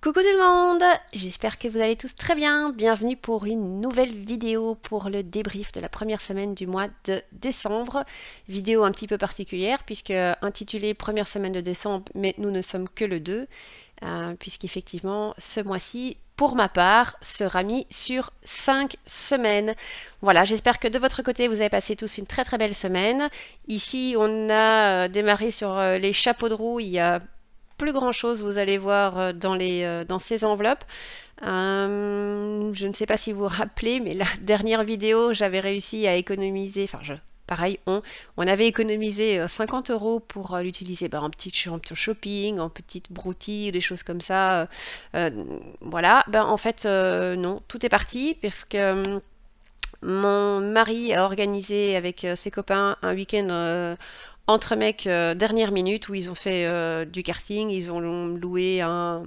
Coucou tout le monde, j'espère que vous allez tous très bien. Bienvenue pour une nouvelle vidéo pour le débrief de la première semaine du mois de décembre. Vidéo un petit peu particulière puisque intitulée première semaine de décembre, mais nous ne sommes que le 2, puisqu'effectivement ce mois-ci, pour ma part, sera mis sur 5 semaines. Voilà, j'espère que de votre côté vous avez passé tous une très très belle semaine. Ici on a démarré sur les chapeaux de roue il y a plus grand chose, vous allez voir dans ces enveloppes. Je ne sais pas si vous vous rappelez, mais la dernière vidéo, j'avais réussi à économiser, pareil, on avait économisé 50 euros pour l'utiliser en en shopping, en petites broutilles, des choses comme ça. Voilà, en fait, non, tout est parti parce que mon mari a organisé avec ses copains un week-end entre mecs dernière minute où ils ont fait du karting, ils ont loué un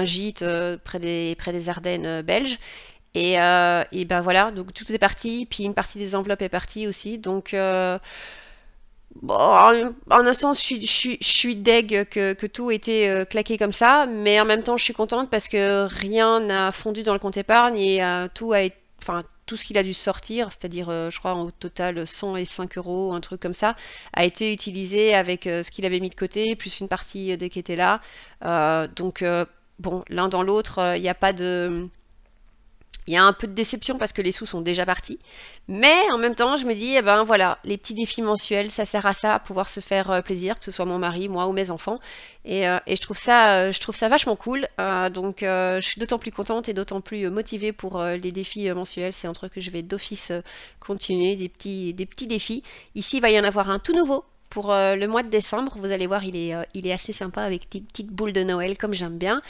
gîte près des Ardennes belges. Et ben voilà, donc tout est parti, puis une partie des enveloppes est partie aussi. Donc bon, en un sens, je suis deg que tout ait été claqué comme ça, mais en même temps, je suis contente parce que rien n'a fondu dans le compte épargne et tout a été, enfin, tout ce qu'il a dû sortir, c'est-à-dire, je crois, au total 105 euros, un truc comme ça, a été utilisé avec ce qu'il avait mis de côté, plus une partie qui était là. Donc, bon, l'un dans l'autre, il n'y a pas de. Il y a un peu de déception parce que les sous sont déjà partis. Mais en même temps, je me dis, eh ben voilà, les petits défis mensuels, ça sert à ça, à pouvoir se faire plaisir, que ce soit mon mari, moi ou mes enfants. Et je trouve ça vachement cool. Donc, je suis d'autant plus contente et d'autant plus motivée pour les défis mensuels. C'est un truc que je vais d'office continuer, des petits défis. Ici, il va y en avoir un tout nouveau pour le mois de décembre. Vous allez voir, il est assez sympa avec des petites boules de Noël comme j'aime bien.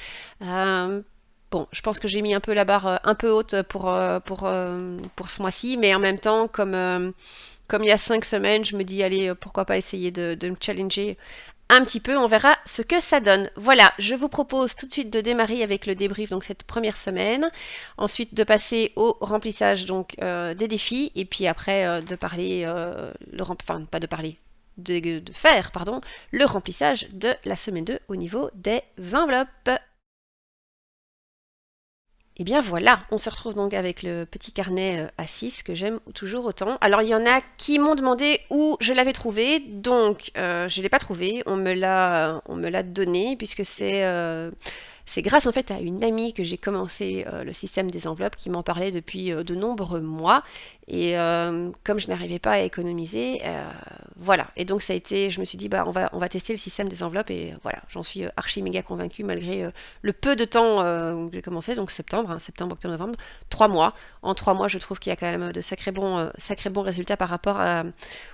Bon, je pense que j'ai mis un peu la barre un peu haute pour ce mois-ci, mais en même temps, comme il y a 5 semaines, je me dis, allez, pourquoi pas essayer de me challenger un petit peu, on verra ce que ça donne. Voilà, je vous propose tout de suite de démarrer avec le débrief, donc cette première semaine, ensuite de passer au remplissage donc des défis, et puis après de parler, enfin pas de parler, de faire, pardon, le remplissage de la semaine 2 au niveau des enveloppes. Et bien voilà, on se retrouve donc avec le petit carnet A6 que j'aime toujours autant. Alors il y en a qui m'ont demandé où je l'avais trouvé, donc je ne l'ai pas trouvé, on me l'a donné puisque c'est grâce en fait à une amie que j'ai commencé le système des enveloppes qui m'en parlait depuis de nombreux mois. Et comme je n'arrivais pas à économiser, voilà. Et donc ça a été, je me suis dit bah on va tester le système des enveloppes et voilà, j'en suis archi méga convaincue malgré le peu de temps où j'ai commencé, donc septembre, hein, septembre, octobre, novembre, 3 mois. En 3 mois, je trouve qu'il y a quand même de sacrés bons résultats par rapport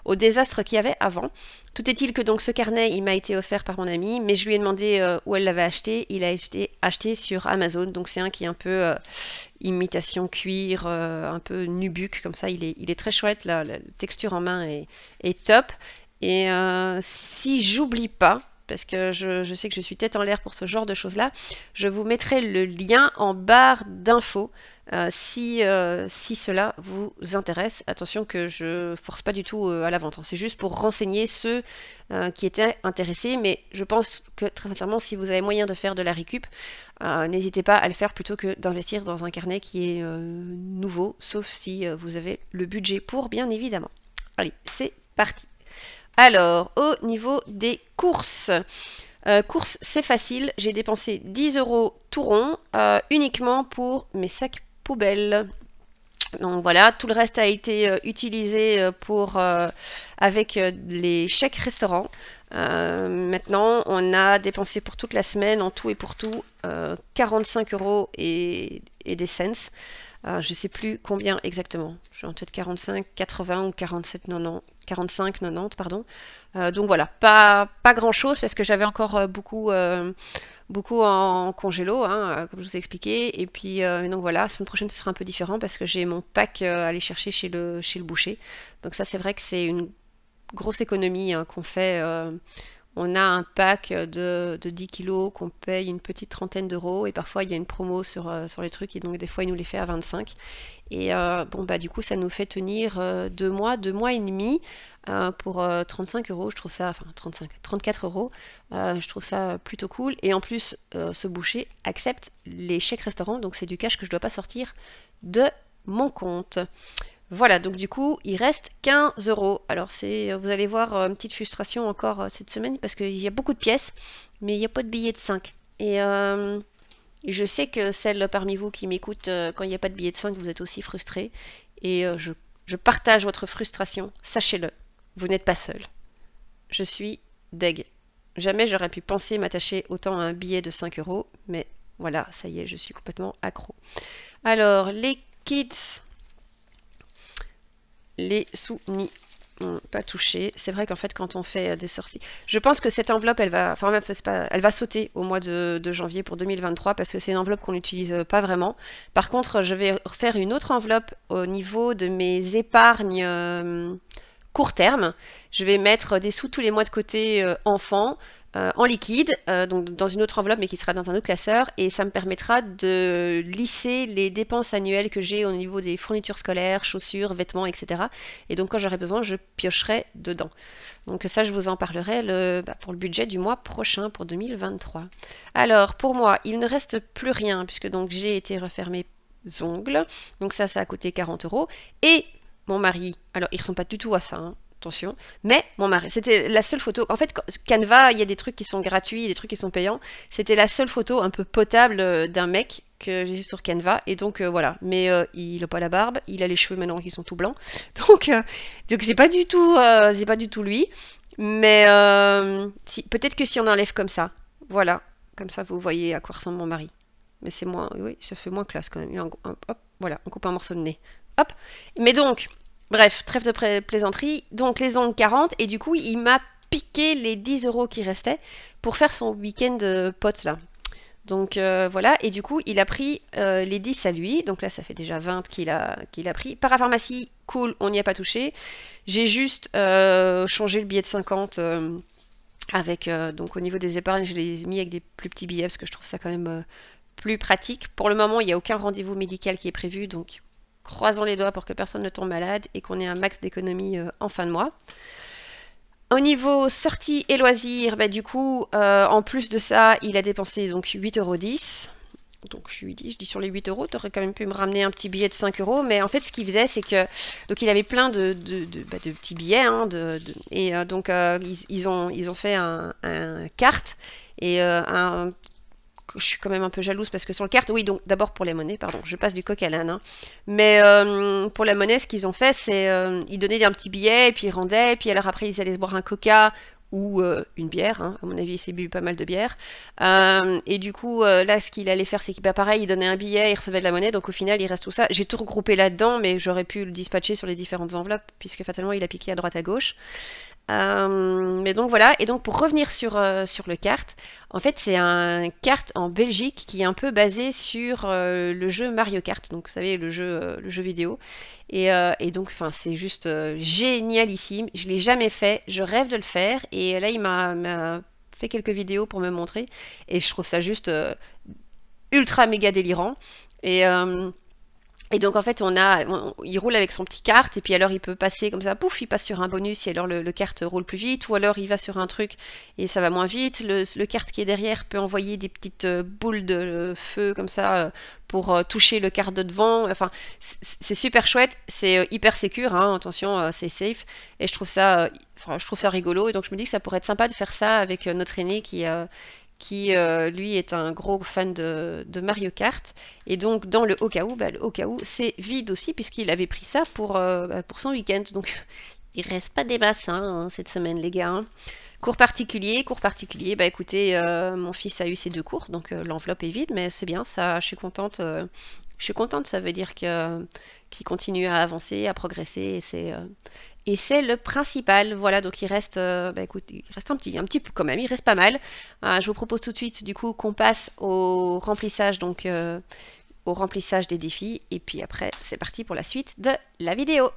au désastre qu'il y avait avant. Tout est-il que donc ce carnet, il m'a été offert par mon amie, mais je lui ai demandé où elle l'avait acheté. Il a été acheté sur Amazon, donc c'est un qui est un peu imitation cuir, un peu nubuck, comme ça. Il est très chouette, la texture en main est top. Et si j'oublie pas, parce que je sais que je suis tête en l'air pour ce genre de choses-là, je vous mettrai le lien en barre d'infos si cela vous intéresse. Attention que je force pas du tout à la vente, hein. C'est juste pour renseigner ceux qui étaient intéressés, mais je pense que très sincèrement, si vous avez moyen de faire de la récup, n'hésitez pas à le faire plutôt que d'investir dans un carnet qui est nouveau, sauf si vous avez le budget pour, bien évidemment. Allez, c'est parti. Alors, au niveau des courses, courses c'est facile, j'ai dépensé 10 euros tout rond uniquement pour mes sacs poubelles. Donc voilà, tout le reste a été utilisé avec les chèques restaurants. Maintenant, on a dépensé pour toute la semaine, en tout et pour tout, 45 euros et des cents. Je ne sais plus combien exactement. Je suis en tête 45, 80 ou 47, 90, 45, 90, pardon. Donc voilà, pas grand chose parce que j'avais encore beaucoup en congélo, hein, comme je vous ai expliqué. Et puis donc voilà, la semaine prochaine ce sera un peu différent parce que j'ai mon pack à aller chercher chez le boucher. Donc ça c'est vrai que c'est une grosse économie hein, qu'on fait. On a un pack de 10 kilos qu'on paye une petite trentaine d'euros et parfois il y a une promo sur les trucs et donc des fois il nous les fait à 25. Et bon bah du coup ça nous fait tenir 2 mois et demi. pour 35 euros. Je trouve ça, enfin 34 euros. Je trouve ça plutôt cool. Et en plus, ce boucher accepte les chèques restaurants, donc c'est du cash que je ne dois pas sortir de mon compte. Voilà, donc du coup, il reste 15 euros. Alors, vous allez voir une petite frustration encore cette semaine parce qu'il y a beaucoup de pièces, mais il n'y a pas de billets de 5. Et je sais que celles parmi vous qui m'écoutent, quand il n'y a pas de billets de 5, vous êtes aussi frustrés. Et je partage votre frustration, sachez-le, vous n'êtes pas seul. Je suis deg. Jamais j'aurais pu penser m'attacher autant à un billet de 5 euros, mais voilà, ça y est, je suis complètement accro. Alors, les kits, les sous-nids, pas touché. C'est vrai qu'en fait, quand on fait des sorties, je pense que cette enveloppe, elle va sauter au mois de janvier pour 2023 parce que c'est une enveloppe qu'on n'utilise pas vraiment. Par contre, je vais faire une autre enveloppe au niveau de mes épargnes court terme. Je vais mettre des sous tous les mois de côté enfant en liquide, donc dans une autre enveloppe mais qui sera dans un autre classeur, et ça me permettra de lisser les dépenses annuelles que j'ai au niveau des fournitures scolaires, chaussures, vêtements, etc. Et donc quand j'aurai besoin, je piocherai dedans. Donc ça, je vous en parlerai pour le budget du mois prochain, pour 2023. Alors pour moi, il ne reste plus rien puisque donc j'ai été refaire mes ongles. Donc ça a coûté 40 euros. Et mon mari, alors ils ne ressemblent pas du tout à ça, hein, attention, mais mon mari, c'était la seule photo. En fait, Canva, il y a des trucs qui sont gratuits, des trucs qui sont payants. C'était la seule photo un peu potable d'un mec que j'ai sur Canva, et donc voilà. Mais il n'a pas la barbe, il a les cheveux maintenant qui sont tout blancs, donc c'est pas du tout lui. Mais peut-être que si on enlève comme ça, voilà, comme ça vous voyez à quoi ressemble mon mari. Mais c'est moins, oui, ça fait moins classe quand même. Hop, voilà, on coupe un morceau de nez. Hop. Mais donc, bref, trêve de plaisanterie. Donc les ongles 40, et du coup, il m'a piqué les 10 euros qui restaient pour faire son week-end pote là. Donc voilà, et du coup, il a pris les 10 à lui. Donc là, ça fait déjà 20 qu'il a pris. Parapharmacie, cool, on n'y a pas touché. J'ai juste changé le billet de 50 avec, donc au niveau des épargnes, je l'ai mis avec des plus petits billets parce que je trouve ça quand même plus pratique. Pour le moment, il n'y a aucun rendez-vous médical qui est prévu, donc croisons les doigts pour que personne ne tombe malade et qu'on ait un max d'économie en fin de mois. Au niveau sorties et loisirs, bah, du coup, en plus de ça, il a dépensé donc 8,10 €. Donc je lui dis, sur les 8 euros, tu aurais quand même pu me ramener un petit billet de 5 euros. Mais en fait, ce qu'il faisait, c'est que donc il avait plein de petits billets, hein, et donc ils ont fait un carte et je suis quand même un peu jalouse parce que sur le carte, oui, donc d'abord pour les monnaies, pardon, je passe du coq à l'âne, hein. Mais pour la monnaie, ce qu'ils ont fait, c'est ils donnaient un petit billet et puis ils rendaient, et puis alors après ils allaient se boire un coca ou une bière, hein. À mon avis, il s'est bu pas mal de bière. Et du coup, là, ce qu'il allait faire, c'est qu'il, bah, pareil, il donnait un billet, il recevait de la monnaie, donc au final, il reste tout ça. J'ai tout regroupé là-dedans, mais j'aurais pu le dispatcher sur les différentes enveloppes, puisque fatalement, il a piqué à droite à gauche. Mais donc voilà, et donc pour revenir sur le kart, en fait c'est un kart en Belgique qui est un peu basé sur le jeu Mario Kart, donc vous savez le jeu vidéo, et donc enfin c'est juste génialissime. Je l'ai jamais fait, je rêve de le faire, et là il m'a fait quelques vidéos pour me montrer, et je trouve ça juste ultra méga délirant. Et donc en fait il roule avec son petit kart et puis alors il peut passer comme ça, pouf, il passe sur un bonus et alors le kart roule plus vite, ou alors il va sur un truc et ça va moins vite. Le kart qui est derrière peut envoyer des petites boules de feu comme ça pour toucher le kart de devant. Enfin c'est super chouette, c'est hyper sécure, hein, attention, c'est safe, et je trouve ça rigolo, et donc je me dis que ça pourrait être sympa de faire ça avec notre aîné qui lui est un gros fan de Mario Kart. Et donc dans le au cas où, bah, le au cas où c'est vide aussi puisqu'il avait pris ça pour son week-end. Donc il reste pas des bassins, hein, cette semaine les gars, hein. Cours particulier, bah écoutez, mon fils a eu ses 2 cours, donc l'enveloppe est vide, mais c'est bien, ça, je suis contente. Je suis contente, ça veut dire qu'il continue à avancer, à progresser, et c'est le principal. Voilà, donc il reste, bah écoute, il reste un petit peu quand même, il reste pas mal. Je vous propose tout de suite, du coup, qu'on passe au remplissage, donc au remplissage des défis, et puis après, c'est parti pour la suite de la vidéo.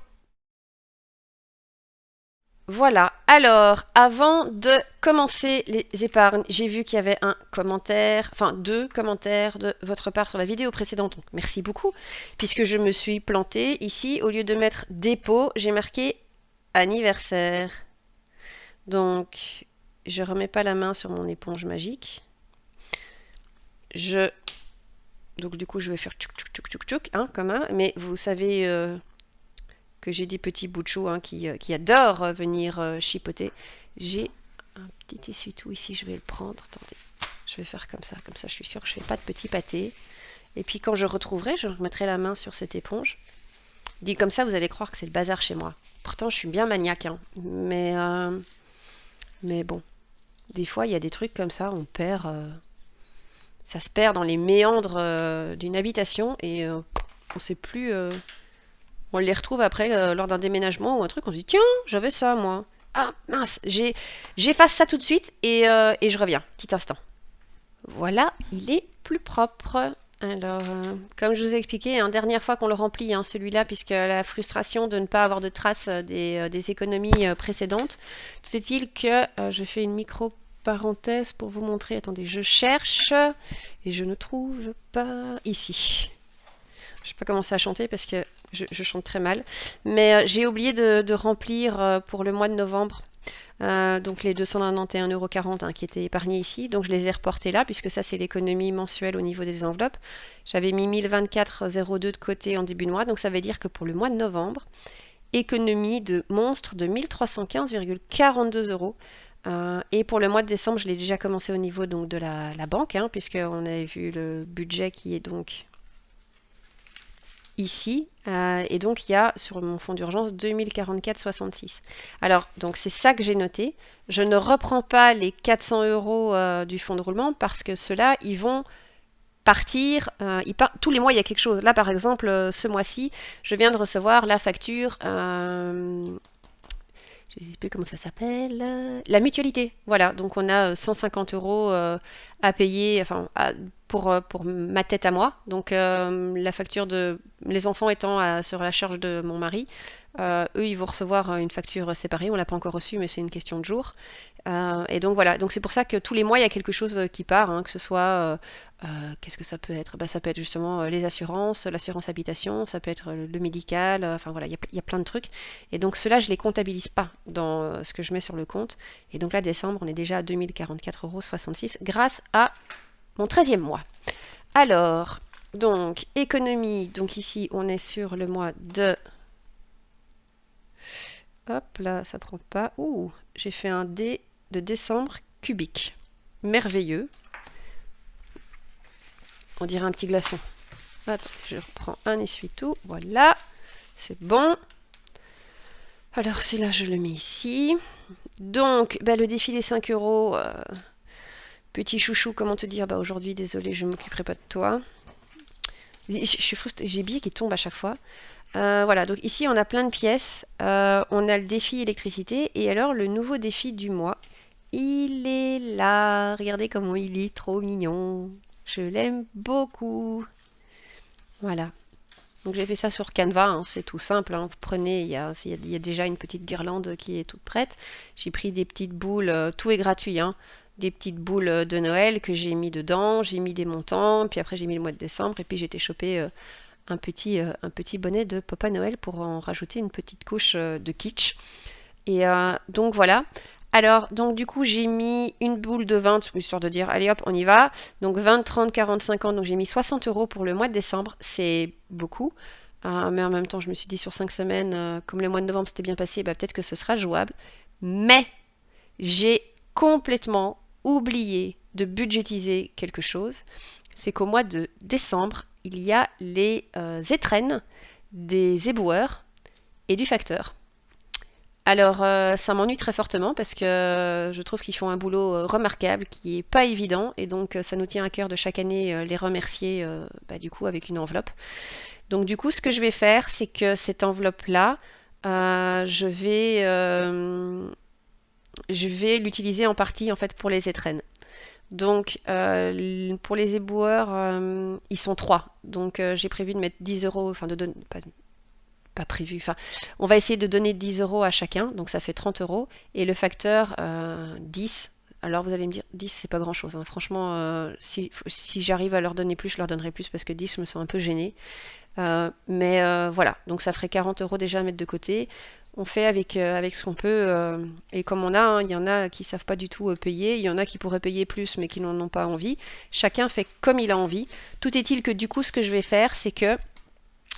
Voilà, alors avant de commencer les épargnes, j'ai vu qu'il y avait un commentaire, enfin 2 commentaires de votre part sur la vidéo précédente, donc merci beaucoup, puisque je me suis plantée ici, au lieu de mettre dépôt, j'ai marqué anniversaire. Donc, je remets pas la main sur mon éponge magique. Donc du coup, je vais faire tchouk tchouk tchouk tchouk tchouk, hein, comme un. Mais vous savez que j'ai des petits bouts de chou hein, qui adorent venir chipoter. J'ai un petit essuie-tout ici, je vais le prendre. Attendez, je vais faire comme ça je suis sûre que je fais pas de petits pâtés. Et puis quand je retrouverai, je remettrai la main sur cette éponge. Dit comme ça, vous allez croire que c'est le bazar chez moi. Pourtant, je suis bien maniaque, hein. Mais bon, des fois, il y a des trucs comme ça, on perd, ça se perd dans les méandres d'une habitation et on sait plus. On les retrouve après lors d'un déménagement ou un truc, on se dit tiens, j'avais ça moi. Ah mince, j'efface ça tout de suite et je reviens. Petit instant. Voilà, il est plus propre. Alors, comme je vous ai expliqué, dernière fois qu'on le remplit, hein, celui-là, puisque la frustration de ne pas avoir de traces des économies précédentes. Tout est-il que je fais une micro-parenthèse pour vous montrer. Attendez, je cherche et je ne trouve pas ici. Je vais pas commencer à chanter parce que je chante très mal. Mais j'ai oublié de remplir pour le mois de novembre. Donc les 291,40 € hein, qui étaient épargnés ici. Donc je les ai reportés là puisque ça c'est l'économie mensuelle au niveau des enveloppes. J'avais mis 1024,02 de côté en début de mois. Donc ça veut dire que pour le mois de novembre, économie de monstre de 1315,42 €. Et pour le mois de décembre, je l'ai déjà commencé au niveau donc, de la banque, hein, puisqu'on avait vu le budget qui est donc ici, et donc il y a sur mon fonds d'urgence 2044,66. Alors, donc c'est ça que j'ai noté. Je ne reprends pas les 400 € du fonds de roulement parce que ceux-là, ils vont partir. Tous les mois, il y a quelque chose. Là, par exemple, ce mois-ci, je viens de recevoir la facture. Je ne sais plus comment ça s'appelle. La mutualité. Voilà, donc on a 150 € à payer enfin, pour ma tête à moi. Donc la facture de les enfants étant sur la charge de mon mari, eux ils vont recevoir une facture séparée. On l'a pas encore reçue, mais c'est une question de jours. Et donc voilà, donc c'est pour ça que tous les mois il y a quelque chose qui part, hein, que ce soit qu'est-ce que ça peut être? Bah, ça peut être justement les assurances, l'assurance habitation, ça peut être le médical, enfin voilà, il y a plein de trucs. Et donc ceux-là, je les comptabilise pas dans ce que je mets sur le compte. Et donc là, décembre, on est déjà à 2044,66 € grâce à mon 13e mois. Alors, donc, économie, donc ici, on est sur le mois de... Hop, là, ça prend pas. Ouh, j'ai fait un dé de décembre cubique. Merveilleux. On dirait un petit glaçon. Attends, je reprends un essuie-tout. Voilà, c'est bon. Alors, celui-là, je le mets ici. Donc, bah, le défi des 5 €. Petit chouchou, comment te dire? Bah, aujourd'hui, désolé, je ne m'occuperai pas de toi. Je suis frustrée, j'ai billets qui tombent à chaque fois. Voilà, donc ici, on a plein de pièces. On a le défi électricité. Et alors, le nouveau défi du mois, il est là. Regardez comment il est trop mignon. Je l'aime beaucoup. Voilà. Donc j'ai fait ça sur Canva, hein, c'est tout simple. Hein. Vous prenez, il y a déjà une petite guirlande qui est toute prête. J'ai pris des petites boules, tout est gratuit, hein, des petites boules de Noël que j'ai mis dedans. J'ai mis des montants, puis après j'ai mis le mois de décembre, et puis j'ai été choper un petit bonnet de Papa Noël pour en rajouter une petite couche de kitsch. Et donc voilà. Alors, donc du coup, j'ai mis une boule de 20, histoire de dire, allez hop, on y va. Donc 20, 30, 40, 50, donc j'ai mis 60 € pour le mois de décembre. C'est beaucoup. Mais en même temps, je me suis dit sur 5 semaines, comme le mois de novembre s'était bien passé, bah, peut-être que ce sera jouable. Mais j'ai complètement oublié de budgétiser quelque chose. C'est qu'au mois de décembre, il y a les étrennes des éboueurs et du facteur. Alors, ça m'ennuie très fortement parce que je trouve qu'ils font un boulot remarquable qui est pas évident et donc ça nous tient à cœur de chaque année les remercier bah, du coup avec une enveloppe. Donc du coup, ce que je vais faire, c'est que cette enveloppe-là, je vais l'utiliser en partie en fait pour les étrennes. Donc pour les éboueurs, ils sont trois. Donc j'ai prévu de mettre 10 €, enfin de donner, pas prévu. Enfin, on va essayer de donner 10 € à chacun, donc ça fait 30 €. Et le facteur, 10. Alors vous allez me dire, 10 c'est pas grand chose. Hein. Franchement, si j'arrive à leur donner plus, je leur donnerai plus parce que 10, je me sens un peu gênée. Mais voilà, donc ça ferait 40 € déjà à mettre de côté. On fait avec ce qu'on peut. Et comme on a, hein, il y en a qui savent pas du tout payer. Il y en a qui pourraient payer plus, mais qui n'en ont pas envie. Chacun fait comme il a envie. Tout est-il que du coup, ce que je vais faire, c'est que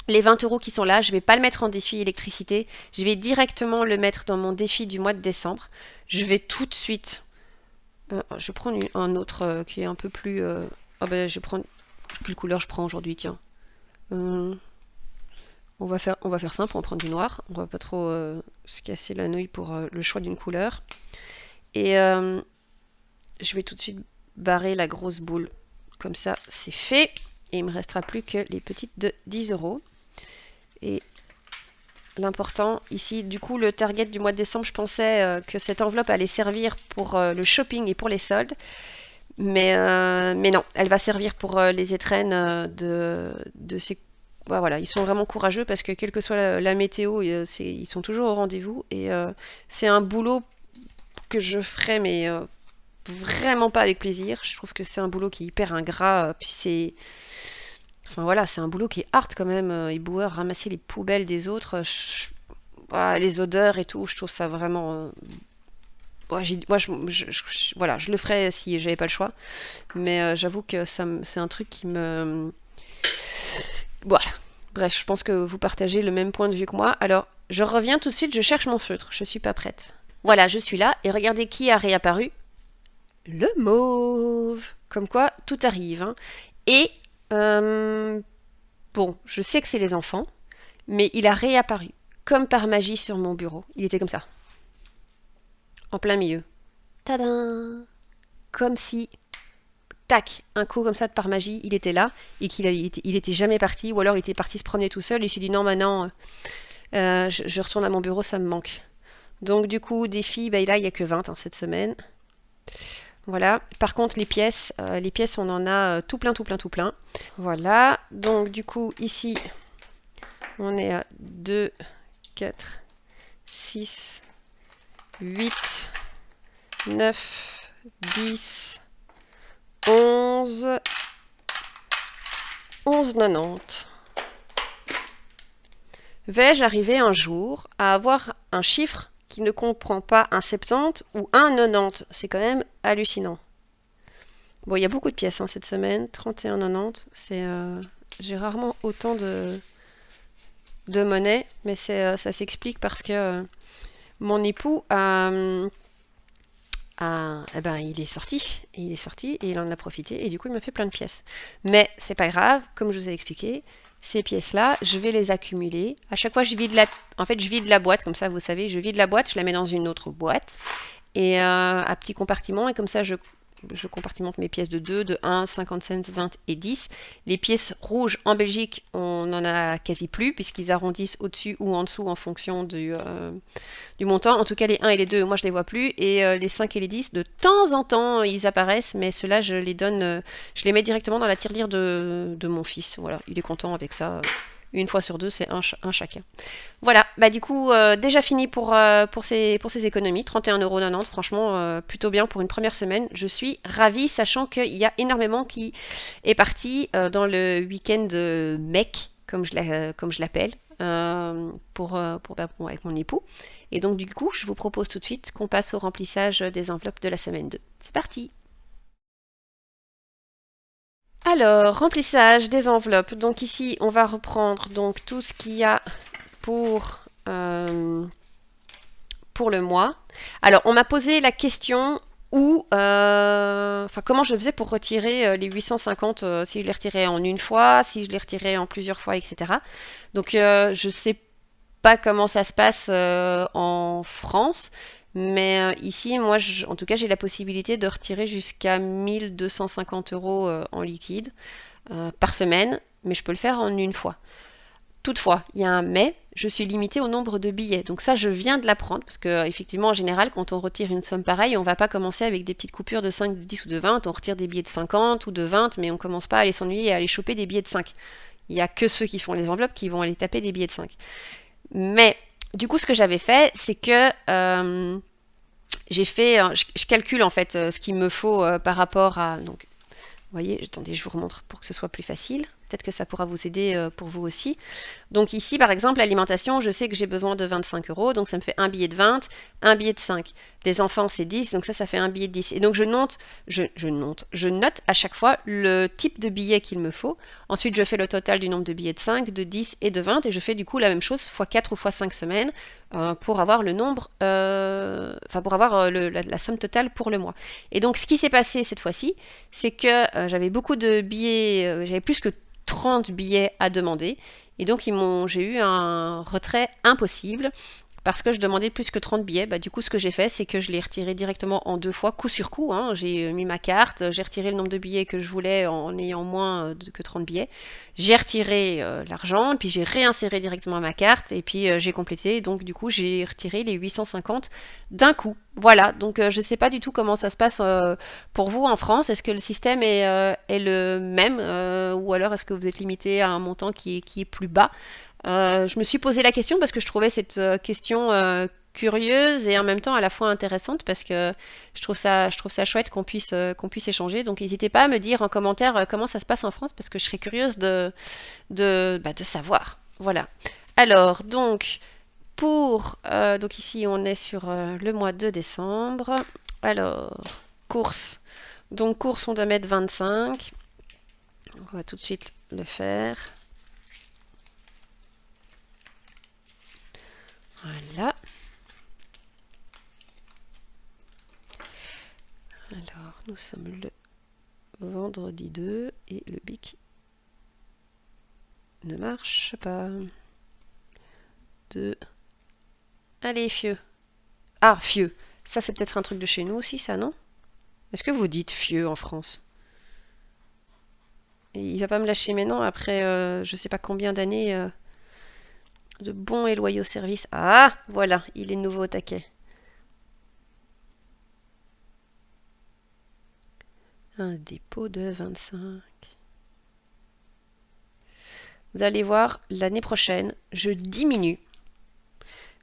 les 20 euros qui sont là, je ne vais pas le mettre en défi électricité. Je vais directement le mettre dans mon défi du mois de décembre. Je vais tout de suite... je vais prendre un autre qui est un peu plus... Ah ben, je vais prendre... Quelle couleur je prends aujourd'hui, tiens. On va faire simple, on va prendre du noir. On va pas trop se casser la nouille pour le choix d'une couleur. Et je vais tout de suite barrer la grosse boule. Comme ça, c'est fait. Et il me restera plus que les petites de 10 euros. Et l'important ici, du coup, le target du mois de décembre, je pensais que cette enveloppe allait servir pour le shopping et pour les soldes. Mais non, elle va servir pour les étrennes de ces... Bah, voilà, ils sont vraiment courageux parce que quelle que soit la météo, ils sont toujours au rendez-vous. Et c'est un boulot que je ferai, mais vraiment pas avec plaisir. Je trouve que c'est un boulot qui est hyper ingrat. Puis c'est... Enfin voilà, c'est un boulot qui est hard quand même. Éboueur, ramasser les poubelles des autres, les odeurs et tout, je trouve ça vraiment... moi, voilà, je le ferais si j'avais pas le choix. Mais j'avoue que c'est un truc qui me... Voilà. Bref, je pense que vous partagez le même point de vue que moi. Alors, je reviens tout de suite, je cherche mon feutre. Je suis pas prête. Voilà, je suis là. Et regardez qui a réapparu. Le mauve. Comme quoi, tout arrive. Hein. Et, bon, je sais que c'est les enfants, mais il a réapparu. Comme par magie sur mon bureau. Il était comme ça. En plein milieu. Tadam! Comme si, tac, un coup comme ça de par magie, il était là et il était jamais parti, ou alors il était parti se promener tout seul et il s'est dit non, maintenant, je retourne à mon bureau, ça me manque. Donc du coup, des filles, bah, là, il n'y a que 20 hein, cette semaine. Voilà. Par contre, les pièces, on en a tout plein, tout plein, tout plein. Voilà. Donc du coup, ici, on est à 2, 4, 6, 8, 9, 10, 11, 11,90. Vais-je arriver un jour à avoir un chiffre qui ne comprend pas un 70 ou un 90? C'est quand même hallucinant. Bon, il y a beaucoup de pièces hein, cette semaine. 31,90. J'ai rarement autant de monnaie, mais ça s'explique parce que mon époux il est sorti, et il en a profité, et du coup il m'a fait plein de pièces. Mais c'est pas grave, comme je vous ai expliqué, ces pièces-là, je vais les accumuler. À chaque fois, je vide la boîte, comme ça, vous savez, je vide la boîte, je la mets dans une autre boîte, et à petits compartiments, et comme ça, je compartimente mes pièces de 2, de 1, 50 cents, 20 et 10. Les pièces rouges en Belgique, on n'en a quasi plus, puisqu'ils arrondissent au-dessus ou en dessous en fonction du montant. En tout cas, les 1 et les 2, moi je les vois plus. Et les 5 et les 10, de temps en temps, ils apparaissent, mais ceux-là, je les donne, je les mets directement dans la tirelire de mon fils. Voilà, il est content avec ça. Une fois sur deux, c'est un chacun. Voilà, bah du coup, déjà fini pour ces économies. 31,90 €, franchement, plutôt bien pour une première semaine. Je suis ravie, sachant qu'il y a énormément qui est parti dans le week-end mec, comme je l'appelle, avec mon époux. Et donc du coup, je vous propose tout de suite qu'on passe au remplissage des enveloppes de la semaine 2. C'est parti! Alors, remplissage des enveloppes. Donc ici, on va reprendre donc tout ce qu'il y a pour, euh, pour le mois. Alors, on m'a posé la question comment je faisais pour retirer les 850, si je les retirais en une fois, si je les retirais en plusieurs fois, etc. Donc, je sais pas comment ça se passe en France, mais ici, moi, en tout cas, j'ai la possibilité de retirer jusqu'à 1 250 € en liquide par semaine, mais je peux le faire en une fois. Toutefois, il y a un mais, je suis limitée au nombre de billets. Donc ça, je viens de l'apprendre, parce que effectivement, en général, quand on retire une somme pareille, on va pas commencer avec des petites coupures de 5, de 10 ou de 20, on retire des billets de 50 ou de 20, mais on commence pas à aller s'ennuyer et à aller choper des billets de 5. Il n'y a que ceux qui font les enveloppes qui vont aller taper des billets de 5. Mais du coup, ce que j'avais fait, c'est que j'ai fait, je calcule en fait ce qu'il me faut par rapport à... Donc, vous voyez, attendez, je vous remontre pour que ce soit plus facile. peut-être que ça pourra vous aider pour vous aussi. Donc ici, par exemple, l'alimentation, je sais que j'ai besoin de 25 euros, donc ça me fait un billet de 20, un billet de 5. Les enfants, c'est 10, donc ça fait un billet de 10. Et donc je note à chaque fois le type de billet qu'il me faut. Ensuite, je fais le total du nombre de billets de 5, de 10 et de 20, et je fais du coup la même chose x 4 ou x 5 semaines pour avoir le nombre, pour avoir la somme totale pour le mois. Et donc ce qui s'est passé cette fois-ci, c'est que j'avais beaucoup de billets, j'avais plus que 30 billets à demander. Et donc j'ai eu un retrait impossible parce que je demandais plus que 30 billets. Bah, du coup, ce que j'ai fait, c'est que je l'ai retiré directement en 2 fois, coup sur coup. Hein. J'ai mis ma carte, j'ai retiré le nombre de billets que je voulais en ayant moins que 30 billets. J'ai retiré l'argent, puis j'ai réinséré directement ma carte, et puis j'ai complété. Donc, du coup, j'ai retiré les 850 d'un coup. Voilà, donc je ne sais pas du tout comment ça se passe pour vous en France. Est-ce que le système est le même ou alors est-ce que vous êtes limité à un montant qui est plus bas? Je me suis posé la question parce que je trouvais cette question curieuse et en même temps à la fois intéressante parce que je trouve ça chouette qu'on puisse échanger. Donc n'hésitez pas à me dire en commentaire comment ça se passe en France parce que je serais curieuse de savoir. Voilà. Alors, donc ici on est sur le mois de décembre. Alors, course. Donc course on doit mettre 25. Donc, on va tout de suite le faire. Voilà. Alors, nous sommes le vendredi 2 et le bic ne marche pas. 2. Allez, fieux. Ah, fieux. Ça, c'est peut-être un truc de chez nous aussi, ça, non? Est-ce que vous dites fieux en France? Et il va pas me lâcher maintenant après je sais pas combien d'années de bons et loyaux services. Ah, voilà, il est nouveau au taquet. Un dépôt de 25. Vous allez voir, l'année prochaine, je diminue.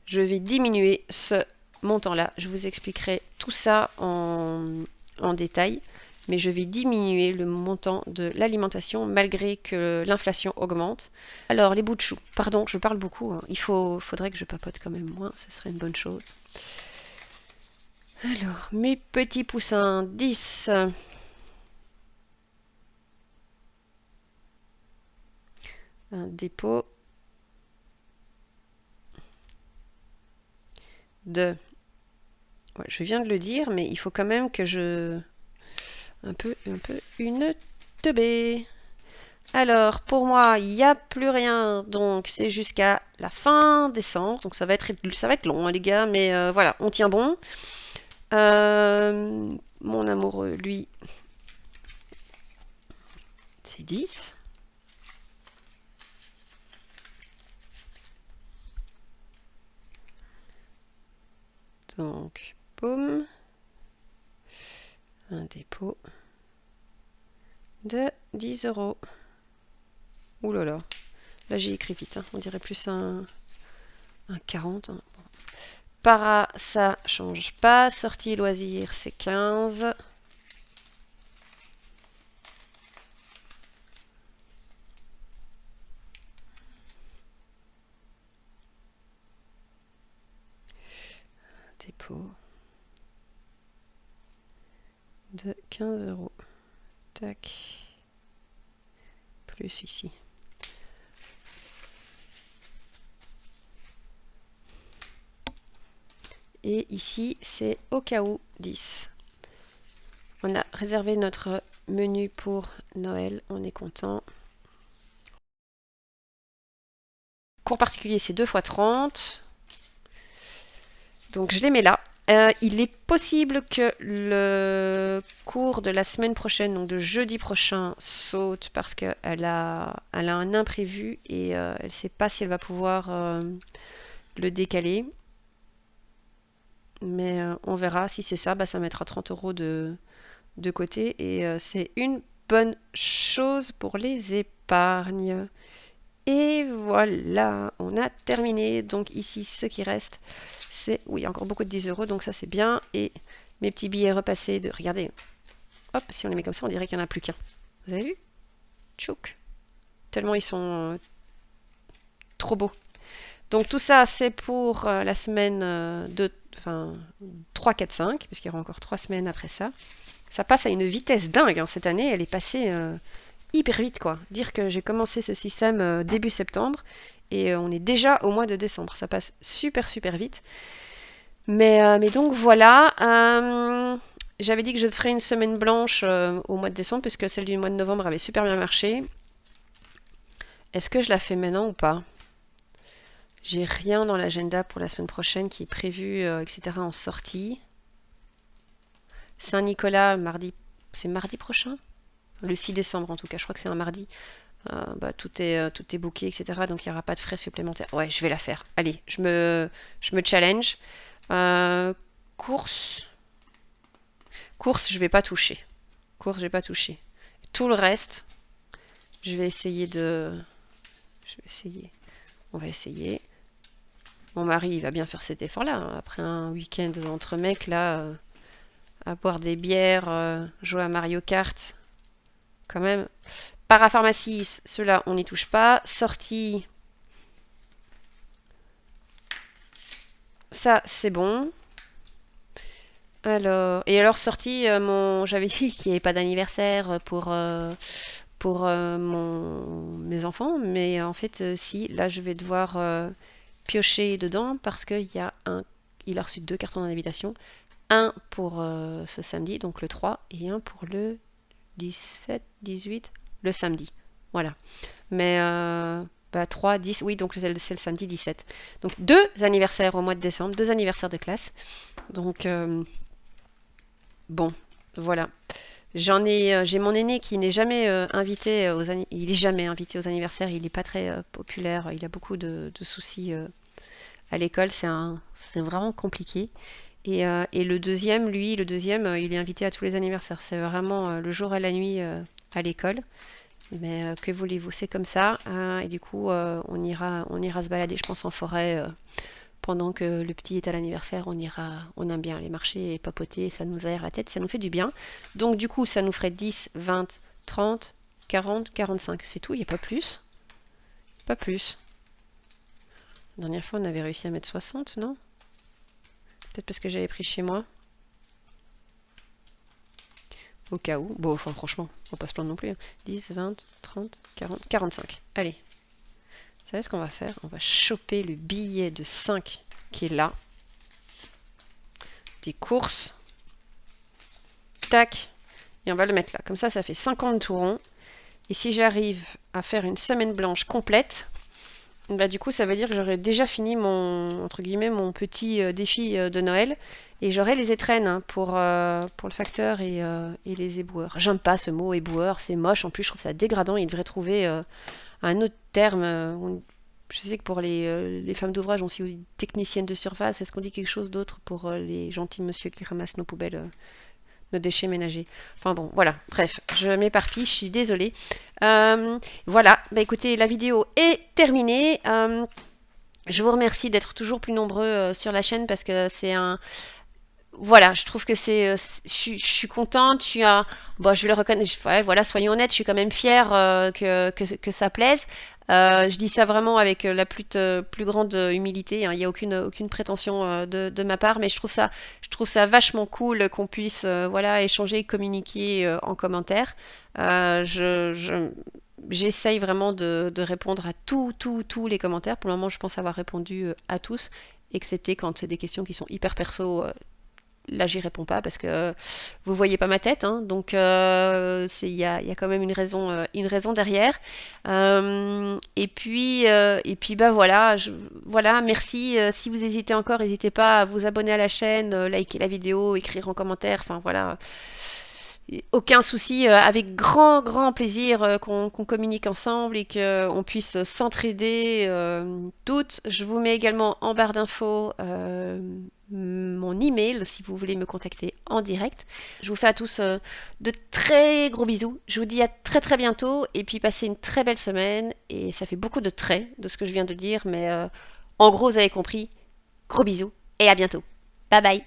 Je vais diminuer ce montant-là. Je vous expliquerai tout ça en détail. Mais je vais diminuer le montant de l'alimentation malgré que l'inflation augmente. Alors, les bouts de choux. Pardon, je parle beaucoup. Hein. Faudrait que je papote quand même moins. Ce serait une bonne chose. Alors, mes petits poussins, 10. Un dépôt de... Ouais, je viens de le dire, mais il faut quand même que je... Un peu une teubée. Alors, pour moi, il n'y a plus rien, donc c'est jusqu'à la fin décembre. Donc ça va être long, hein, les gars, mais voilà, on tient bon. Mon amoureux, lui, c'est 10. Donc, boum. Un dépôt de 10 euros. Ouh là là. Là, j'ai écrit vite. Hein. On dirait plus un 40. Hein. Bon. Para, ça change pas. Sortie loisirs, c'est 15. Dépôt de 15 euros. Tac. Plus ici. Et ici, c'est au cas où 10. On a réservé notre menu pour Noël. On est content. Cours particulier, c'est 2 x 30. Donc je les mets là. Il est possible que le cours de la semaine prochaine, donc de jeudi prochain, saute parce qu'elle a un imprévu et elle ne sait pas si elle va pouvoir le décaler. Mais on verra. Si c'est ça, bah, ça mettra 30 euros de côté et c'est une bonne chose pour les épargnes. Et voilà, on a terminé. Donc ici, ce qui reste, c'est... Oui, encore beaucoup de 10 euros, donc ça c'est bien. Et mes petits billets repassés de... Regardez, hop, si on les met comme ça, on dirait qu'il n'y en a plus qu'un. Vous avez vu? Tchouk. tellement ils sont trop beaux. Donc tout ça, c'est pour la semaine 3, 4, 5, parce qu'il y aura encore 3 semaines après ça. Ça passe à une vitesse dingue, hein. Cette année, elle est passée hyper vite, quoi. Dire que j'ai commencé ce système début septembre, et on est déjà au mois de décembre. Ça passe super, super vite. Mais donc voilà. J'avais dit que je ferais une semaine blanche au mois de décembre, puisque celle du mois de novembre avait super bien marché. Est-ce que je la fais maintenant ou pas? J'ai rien dans l'agenda pour la semaine prochaine qui est prévu, etc. en sortie. Saint-Nicolas, mardi, c'est mardi prochain? Le 6 décembre en tout cas, je crois que c'est un mardi. Tout est booké, etc. Donc il n'y aura pas de frais supplémentaires. Ouais, je vais la faire. Allez, je me challenge. Euh, course. Course, je vais pas toucher. Course, je vais pas toucher. Tout le reste, je vais essayer de... Je vais essayer. On va essayer. Mon mari, il va bien faire cet effort-là, hein. Après un week-end entre mecs, là, à boire des bières, jouer à Mario Kart, quand même. Parapharmacie, ceux-là, on n'y touche pas. Sortie, ça, c'est bon. Alors, et alors sortie, j'avais dit qu'il n'y avait pas d'anniversaire pour mes enfants, mais en fait, si, là, je vais devoir piocher dedans parce il a reçu 2 cartons d'invitation. Un pour ce samedi, donc le 3, et un pour le 17, 18, le samedi. Voilà. Mais 3, 10, oui, donc c'est le samedi 17. Donc 2 anniversaires au mois de décembre, 2 anniversaires de classe. Donc, bon, voilà. J'ai mon aîné qui n'est jamais invité il est jamais invité aux anniversaires, il n'est pas très populaire, il a beaucoup de soucis à l'école, c'est vraiment compliqué. Et le deuxième, il est invité à tous les anniversaires. C'est vraiment le jour et la nuit à l'école. Mais que voulez-vous, c'est comme ça, hein. Et du coup, on ira se balader, je pense, en forêt pendant que le petit est à l'anniversaire. On aime bien aller marcher et papoter, ça nous aère la tête, ça nous fait du bien. Donc du coup, ça nous ferait 10, 20, 30, 40, 45. C'est tout, il n'y a pas plus. Pas plus. La dernière fois, on avait réussi à mettre 60, non? Peut-être parce que j'avais pris chez moi. Au cas où. Bon, enfin, franchement, on va pas se plaindre non plus, hein. 10, 20, 30, 40, 45. Allez. Vous savez ce qu'on va faire? On va choper le billet de 5 qui est là. Des courses. Tac. Et on va le mettre là. Comme ça fait 50 tourons. Et si j'arrive à faire une semaine blanche complète, bah du coup, ça veut dire que j'aurai déjà fini entre guillemets, mon petit défi de Noël. Et j'aurai les étrennes, hein, pour le facteur et les éboueurs. J'aime pas ce mot éboueur, c'est moche. En plus, je trouve ça dégradant. Il devrait trouver un autre terme. Je sais que pour les femmes d'ouvrage, on dit technicienne de surface. Est-ce qu'on dit quelque chose d'autre pour les gentils monsieur qui ramassent nos poubelles, nos déchets ménagers? Enfin bon, voilà. Bref, je m'éparpille, je suis désolée. Voilà, bah écoutez, la vidéo est terminée. Je vous remercie d'être toujours plus nombreux sur la chaîne parce que c'est un... Voilà, je trouve que je suis contente. Bon, je vais le reconnaître. Ouais, voilà, soyons honnêtes, je suis quand même fière que ça plaise. Je dis ça vraiment avec la plus grande humilité, hein. Il n'y a aucune prétention de ma part, mais je trouve ça vachement cool qu'on puisse voilà, échanger, communiquer en commentaire. J'essaye vraiment de répondre à tous les commentaires. Pour le moment, je pense avoir répondu à tous, excepté quand c'est des questions qui sont hyper perso. Là, j'y réponds pas parce que vous voyez pas ma tête, hein. Donc il y a quand même une raison derrière. Et puis bah voilà, voilà, merci. Si vous hésitez encore, n'hésitez pas à vous abonner à la chaîne, liker la vidéo, écrire en commentaire. Enfin voilà, aucun souci, avec grand plaisir qu'on communique ensemble et qu'on puisse s'entraider toutes. Je vous mets également en barre d'infos mon email si vous voulez me contacter en direct. Je vous fais à tous de très gros bisous. Je vous dis à très bientôt et puis passez une très belle semaine. Et ça fait beaucoup de traits de ce que je viens de dire, mais en gros, vous avez compris. Gros bisous et à bientôt. Bye bye.